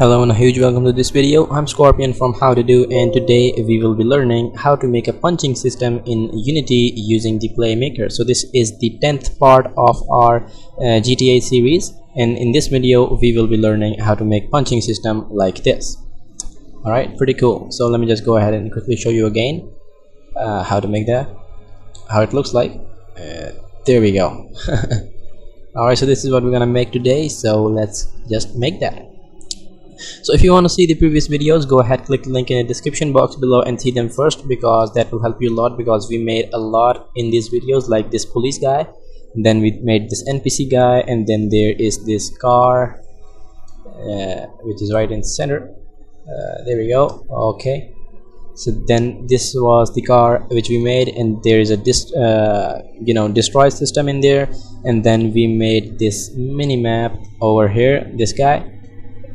Hello and a huge welcome to this video. I'm Scorpion from How To Do, and today we will be learning how to make a punching system in Unity using the Playmaker. So this is the 10th part of our GTA series, and in this video we will be learning how to make punching system like this. Alright, pretty cool. So let me just go ahead and quickly show you again how to make that, how it looks like. There we go. Alright, so this is what we're gonna make today, so let's just make that. So if you want to see the previous videos, go ahead, click the link in the description box below and see them first, because that will help you a lot, because we made a lot in these videos, like this police guy, then we made this NPC guy, and then there is this car which is right in center. There we go. Okay, so then this was the car which we made, and there is a destroy system in there, and then we made this mini map over here, this guy,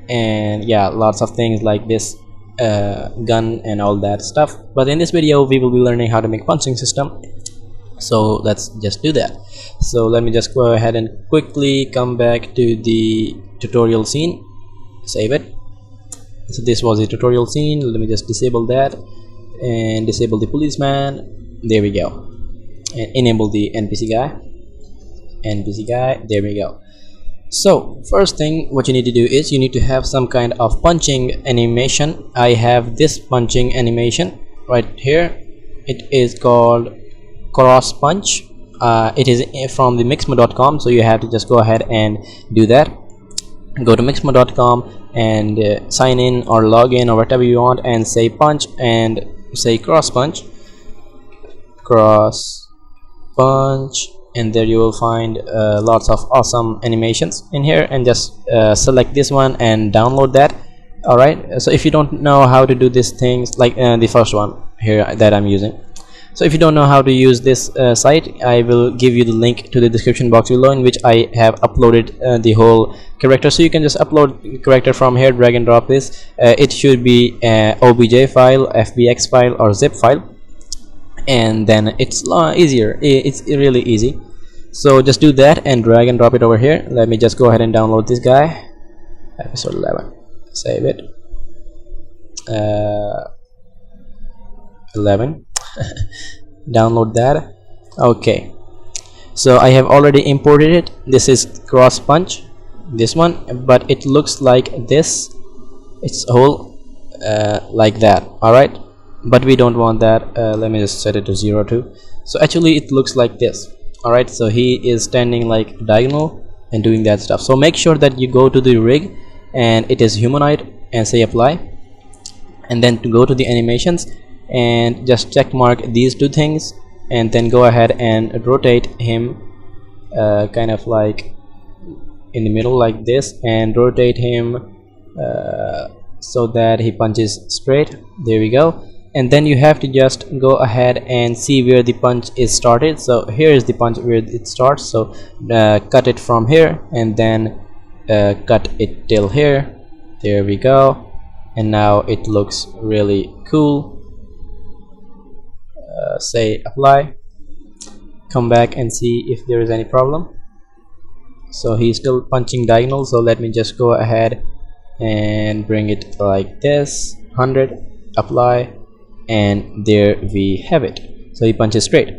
and yeah, lots of things like this gun and all that stuff. But in this video we will be learning how to make punching system, so let's just do that. So let me just go ahead and quickly come back to the tutorial scene, save it. So this was the tutorial scene. Let me just disable that and disable the policeman. There we go, and enable the NPC guy. There we go. So first thing what you need to do is you need to have some kind of punching animation. I have this punching animation right here. It is called cross punch. It is from the mixmo.com, so you have to just go ahead and do that. Go to mixmo.com and sign in or log in or whatever you want, and say punch and say cross punch, and there you will find lots of awesome animations in here, and just select this one and download that. Alright, so if you don't know how to do these things, like the first one here that I'm using, so if you don't know how to use this site, I will give you the link to the description box below, in which I have uploaded the whole character. So you can just upload the character from here, drag and drop this. It should be OBJ file, FBX file, or zip file, and then it's easier. It's really easy. So just do that and drag and drop it over here. Let me just go ahead and download this guy, episode 11, save it. 11 download that. Okay, so I have already imported it. This is cross punch, this one, but it looks like this. It's whole like that. Alright, but we don't want that. Let me just set it to 0 too. So actually it looks like this. Alright, so he is standing like diagonal and doing that stuff. So make sure that you go to the rig and it is humanoid and say apply, and then to go to the animations and just check mark these two things, and then go ahead and rotate him kind of like in the middle like this, and rotate him so that he punches straight. There we go. And then you have to just go ahead and see where the punch is started. So here is the punch where it starts, so cut it from here and then cut it till here. There we go, and now it looks really cool. Say apply, come back and see if there is any problem. So he's still punching diagonal, so let me just go ahead and bring it like this, 100, apply, and there we have it. So he punches straight.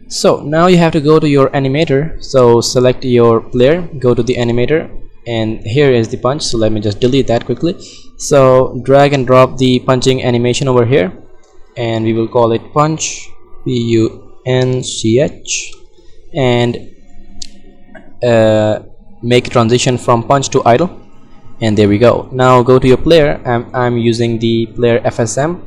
So now you have to go to your animator. So select your player, go to the animator, and here is the punch. So let me just delete that quickly. So drag and drop the punching animation over here, and we will call it punch, punch, and make transition from punch to idle, and there we go. Now go to your player. I'm using the player FSM,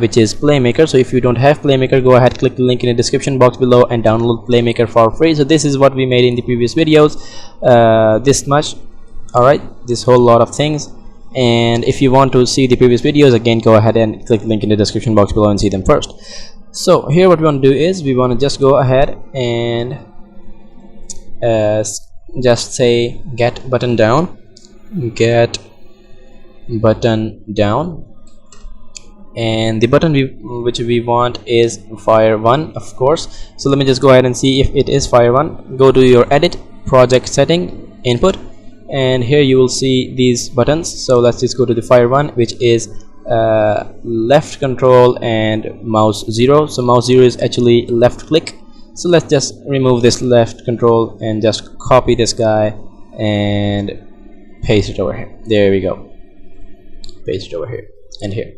which is Playmaker. So if you don't have Playmaker, go ahead, click the link in the description box below and download Playmaker for free. So this is what we made in the previous videos, this much. Alright, this whole lot of things. And if you want to see the previous videos, again go ahead and click the link in the description box below and see them first. So here what we want to do is we want to just go ahead and just say get button down, and the button which we want is fire 1, of course. So let me just go ahead and see if it is fire 1. Go to your edit, project setting, input, and here you will see these buttons. So let's just go to the fire one, which is left control and mouse 0. So mouse 0 is actually left click. So let's just remove this left control and just copy this guy and paste it over here. There we go, paste it over here and here.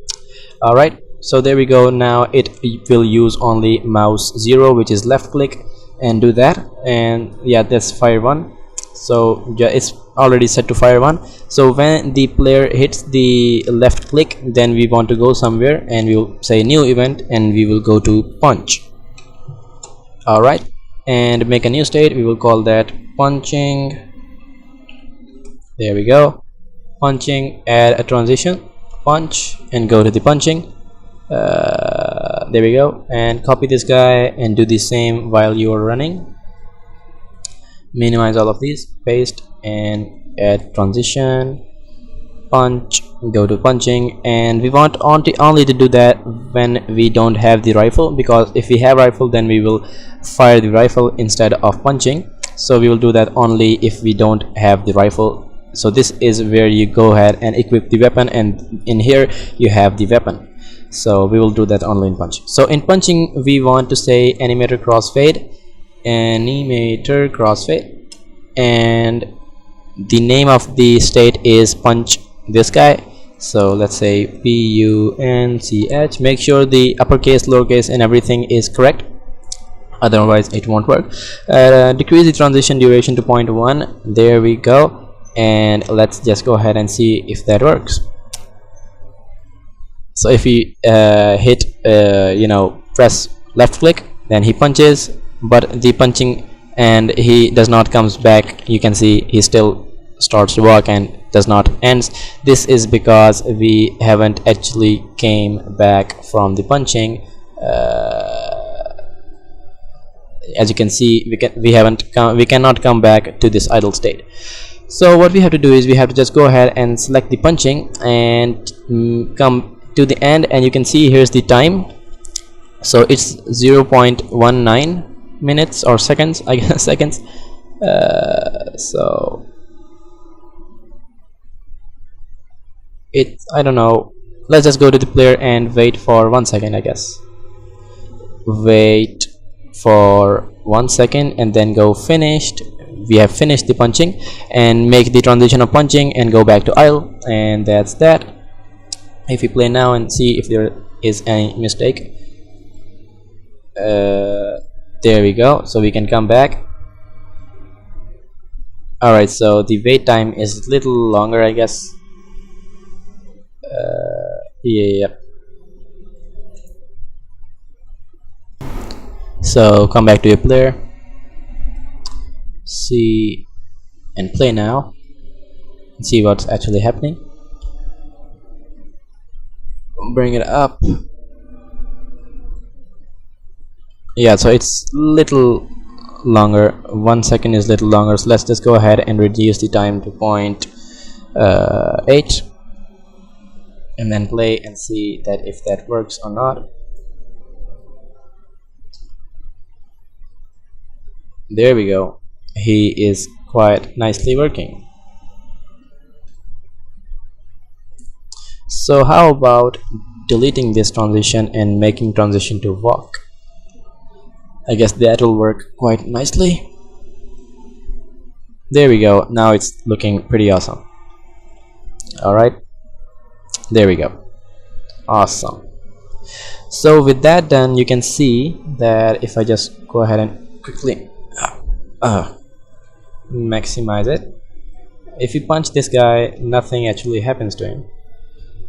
All right, so there we go. Now it will use only mouse 0, which is left click, and do that. And yeah, that's fire 1. So yeah, it's already set to fire 1. So when the player hits the left click, then we want to go somewhere, and we will say new event, and we will go to punch. All right, and make a new state. We will call that punching. There we go, punching. Add a transition, punch, and go to the punching. There we go, and copy this guy and do the same while you are running. Minimize all of these, paste, and add transition, punch, go to punching. And we want only to do that when we don't have the rifle, because if we have rifle, then we will fire the rifle instead of punching. So we will do that only if we don't have the rifle. So this is where you go ahead and equip the weapon, and in here you have the weapon. So we will do that only in punching. So in punching, we want to say animator crossfade, and the name of the state is punch this guy. So let's say punch. Make sure the uppercase, lowercase, and everything is correct, otherwise it won't work. Decrease the transition duration to 0.1. There we go, and let's just go ahead and see if that works. So if we hit press left click, then he punches, but the punching and he does not comes back. You can see he still starts to walk and does not ends. This is because we haven't actually came back from the punching. As you can see, we cannot come back to this idle state. So what we have to do is we have to just go ahead and select the punching and come to the end, and you can see here's the time. So it's 0.19 minutes or seconds, I guess seconds. So I don't know, let's just go to the player and wait for 1 second. I guess wait for 1 second and then go finished. We have finished the punching, and make the transition of punching and go back to idle, and that's that. If we play now and see if there is any mistake, there we go. So we can come back. Alright, so the wait time is a little longer, I guess. Yeah. So come back to your player, see and play now and see what's actually happening. Bring it up. Yeah, so it's little longer, 1 second is little longer. So let's just go ahead and reduce the time to 0.8 and then play and see that if that works or not. There we go, he is quite nicely working. So how about deleting this transition and making transition to walk? I guess that will work quite nicely. There we go, now it's looking pretty awesome. Alright, there we go, awesome. So with that done, you can see that if I just go ahead and quickly maximize it, if you punch this guy, nothing actually happens to him.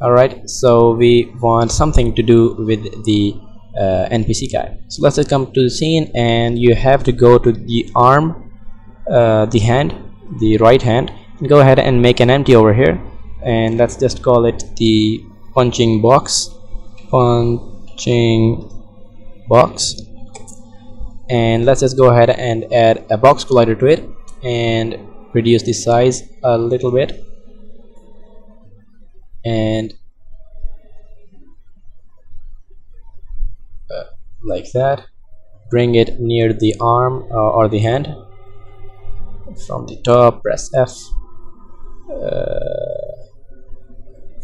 Alright, so we want something to do with the NPC guy. So let's just come to the scene, and you have to go to the arm, the hand, the right hand, and go ahead and make an empty over here, and let's just call it the punching box. And let's just go ahead and add a box collider to it and reduce the size a little bit, and like that. Bring it near the arm or the hand. From the top, press F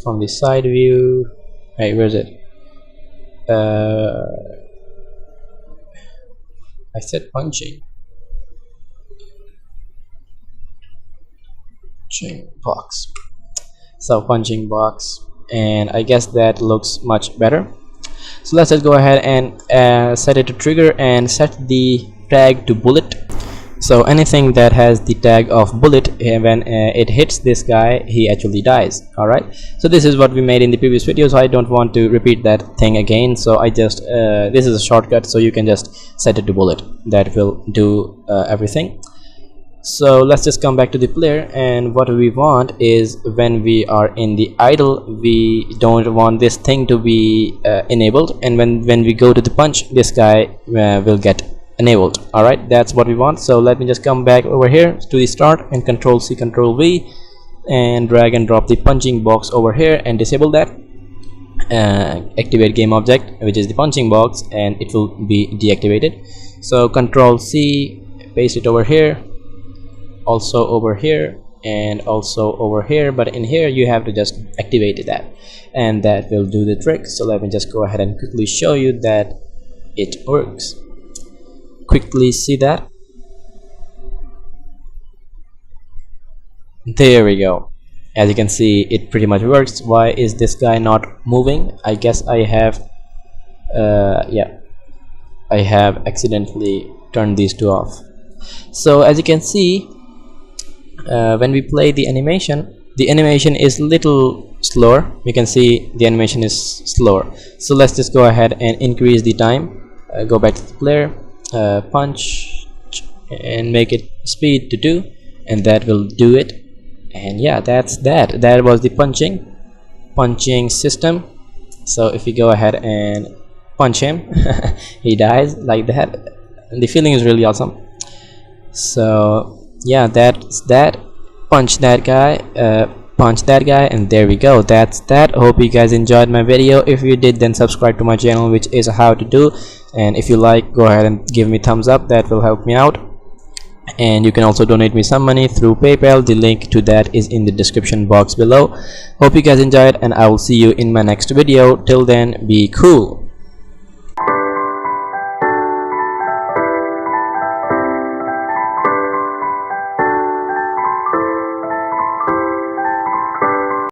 from the side view. Hey, where's it? I said punching box. So punching box, and I guess that looks much better. So let's just go ahead and set it to trigger and set the tag to bullet. So anything that has the tag of bullet, when it hits this guy, he actually dies. Alright, so this is what we made in the previous video, so I don't want to repeat that thing again. So I just this is a shortcut, so you can just set it to bullet. That will do everything. So let's just come back to the player, and what we want is, when we are in the idle, we don't want this thing to be enabled, and when we go to the punch, this guy will get enabled. Alright, that's what we want. So let me just come back over here to the start and Control C Control V and drag and drop the punching box over here and disable that. Activate game object, which is the punching box, and it will be deactivated. So Control C, paste it over here, also over here, and also over here, but in here you have to just activate that, and that will do the trick. So let me just go ahead and quickly show you that it works. Quickly see that. There we go. As you can see, it pretty much works. Why is this guy not moving? I guess I have yeah, I have accidentally turned these two off. So as you can see, when we play the animation is little slower. You can see the animation is slower. So let's just go ahead and increase the time. Go back to the player, punch, and make it speed to 2, and that will do it. And yeah, that's that was the punching system. So if you go ahead and punch him, he dies like that, and the feeling is really awesome. So yeah, that's that. Punch that guy, and there we go. That's that. Hope you guys enjoyed my video. If you did, then subscribe to my channel, which is how to do, and if you like, go ahead and give me thumbs up. That will help me out, and you can also donate me some money through PayPal. The link to that is in the description box below. Hope you guys enjoyed, and I will see you in my next video. Till then, be cool.